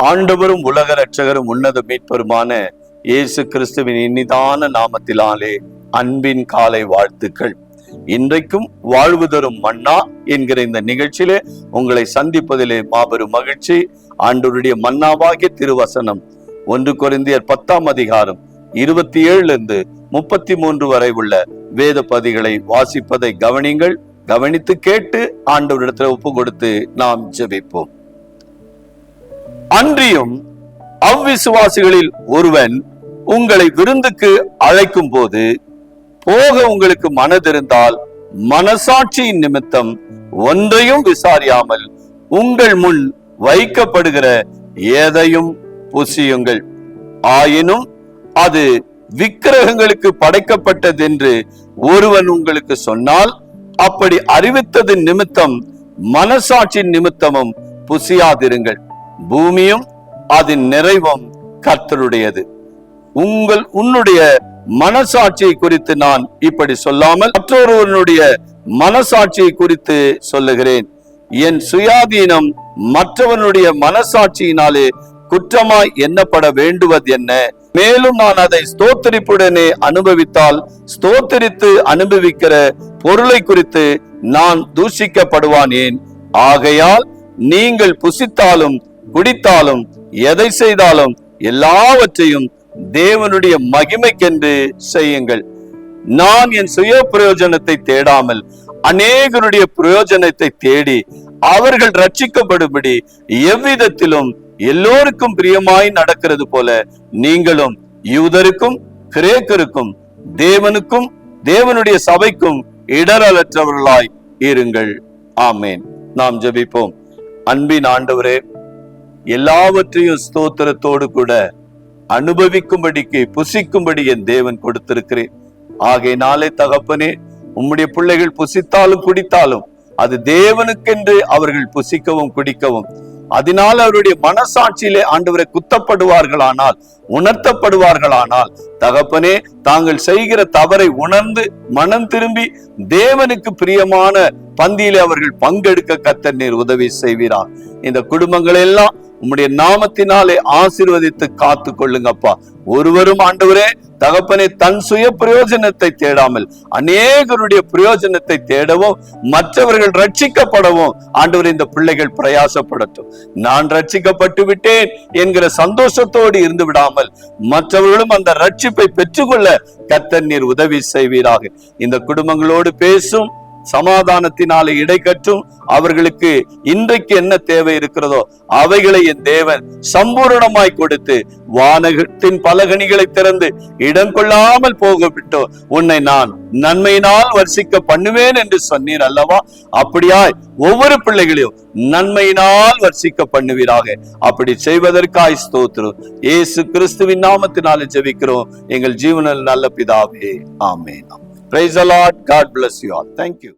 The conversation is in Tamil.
ஆண்டவரும் உலக இரட்சகரும் உன்னத மீட்பருமான இயேசு கிறிஸ்துவின் இனிதான நாமத்தினாலே அன்பின் காலை வாழ்த்துக்கள். இன்றைக்கும் வாழ்வு தரும் மன்னா என்கிற இந்த நிகழ்ச்சியிலே உங்களை சந்திப்பதிலே மாபெரும் மகிழ்ச்சி. ஆண்டவருடைய மன்னாவாகிய திருவசனம் 1 கொரிந்தியர் 10ஆம் அதிகாரம் 27 33 வரை உள்ள வேத பகுதிகளை வாசிப்பதை கவனிங்கள். கவனித்து கேட்டு ஆண்டவரிடத்தில் ஒப்பு கொடுத்து நாம் ஜெபிப்போம். அன்றியும் அவ்விசுவாசிகளில் ஒருவன் உங்களை விருந்துக்கு அழைக்கும் போது போக உங்களுக்கு மனதிருந்தால் மனசாட்சியின் நிமித்தம் ஒன்றையும் விசாரியாமல் உங்கள் முன் வைக்கப்படுகிற எதையும் புசியுங்கள். ஆயினும் அது விக்கிரகங்களுக்கு படைக்கப்பட்டதென்று ஒருவன் உங்களுக்கு சொன்னால் அப்படி அறிவித்தது நிமித்தம் மனசாட்சியின் நிமித்தமும் புசியாதிருங்கள். பூமியும் அதன் நிறைவும் கர்த்தருடையது. உன்னுடைய மனசாட்சியை குறித்து நான் இப்படி சொல்லாமல் மற்றொருவனுடைய மனசாட்சியை குறித்து சொல்லுகிறேன். என் சுயாதீனம் மற்றவனுடைய மனசாட்சியினாலே குற்றமாய் எண்ணப்பட வேண்டுவது என்ன? மேலும் நான் அதை ஸ்தோத்திரிப்புடனே அனுபவித்தால் ஸ்தோத்திரித்து அனுபவிக்கிற பொருளை குறித்து நான் தூஷிக்கப்படுவான் ஏன்? ஆகையால் நீங்கள் புசித்தாலும் குடித்தாலும் எதை செய்தாலும் எல்லாவற்றையும் தேவனுடைய மகிமைக்கென்று செய்யுங்கள். நான் என் சுய பிரயோஜனத்தை தேடாமல் அநேகருடைய பிரயோஜனத்தை தேடி அவர்கள் ரட்சிக்கப்படும்படி எவ்விதத்திலும் எல்லோருக்கும் பிரியமாய் நடக்கிறது போல நீங்களும் யூதருக்கும் கிரேக்கருக்கும் தேவனுக்கும் தேவனுடைய சபைக்கும் இடரலற்றவர்களாய் இருங்கள். ஆமேன். நாம் ஜெபிப்போம். அன்பின் ஆண்டவரே, எல்லாவற்றையும் ஸ்தோத்திரத்தோடு கூட அனுபவிக்கும்படிக்கு புசிக்கும்படி என் தேவன் கொடுத்திருக்கிறேன். ஆகையினாலே தகப்பனே, உம்முடைய பிள்ளைகள் புசித்தாலும் குடித்தாலும் அது தேவனுக்கென்று அவர்கள் புசிக்கவும் குடிக்கவும், அதனால் அவருடைய மனசாட்சியிலே ஆண்டவரை குத்தப்படுவார்களானால், உணர்த்தப்படுவார்களானால், தகப்பனே, தாங்கள் செய்கிற தவறை உணர்ந்து மனம் திரும்பி தேவனுக்கு பிரியமான பந்தியிலே அவர்கள் பங்கெடுக்க கர்த்தர் நீர் உதவி செய்வீரார். இந்த குடும்பங்கள் எல்லாம் உம்முடைய நாமத்தினாலே ஆசீர்வதித்து காத்து கொள்ளுங்கப்பா. ஒருவரும் ஆண்டவரே தகப்பனே தன் சுய பிரயோஜனத்தை தேடாமல் அநேகருடைய பிரயோஜனத்தை தேடவும் மற்றவர்கள் ரட்சிக்கப்படவும் ஆண்டவரே இந்த பிள்ளைகள் பிரயாசப்படட்டும். நான் ரட்சிக்கப்பட்டு விட்டேன் என்கிற சந்தோஷத்தோடு இருந்து விடாமல் மற்றவர்களும் அந்த ரட்சிப்பை பெற்றுக்கொள்ள கர்த்தர் நீர் உதவி செய்வீராக. இந்த குடும்பங்களோடு பேசும், சமாதானத்தினாலே இடைக்கட்டும். அவர்களுக்கு இன்றைக்கு என்ன தேவை இருக்கிறதோ அவைகளை என் தேவன் சம்பூரணமாய் கொடுத்து வானகத்தின் பலகணிகளை திறந்து இடம் கொள்ளாமல் போகவிட்டோ உன்னை நான் நன்மையினால் வர்ஷிக்க பண்ணுவேன் என்று சொன்னீர் அல்லவா? அப்படியாய் ஒவ்வொரு பிள்ளைகளையும் நன்மையினால் வர்ஷிக்க பண்ணுவீராக. அப்படி செய்வதற்காய் ஸ்தோத்திரம். இயேசு கிறிஸ்துவின் நாமத்தினாலே ஜெபிக்கிறோம் எங்கள் ஜீவனில் நல்ல பிதாவே. ஆமென். Praise the Lord. God bless you all. Thank you.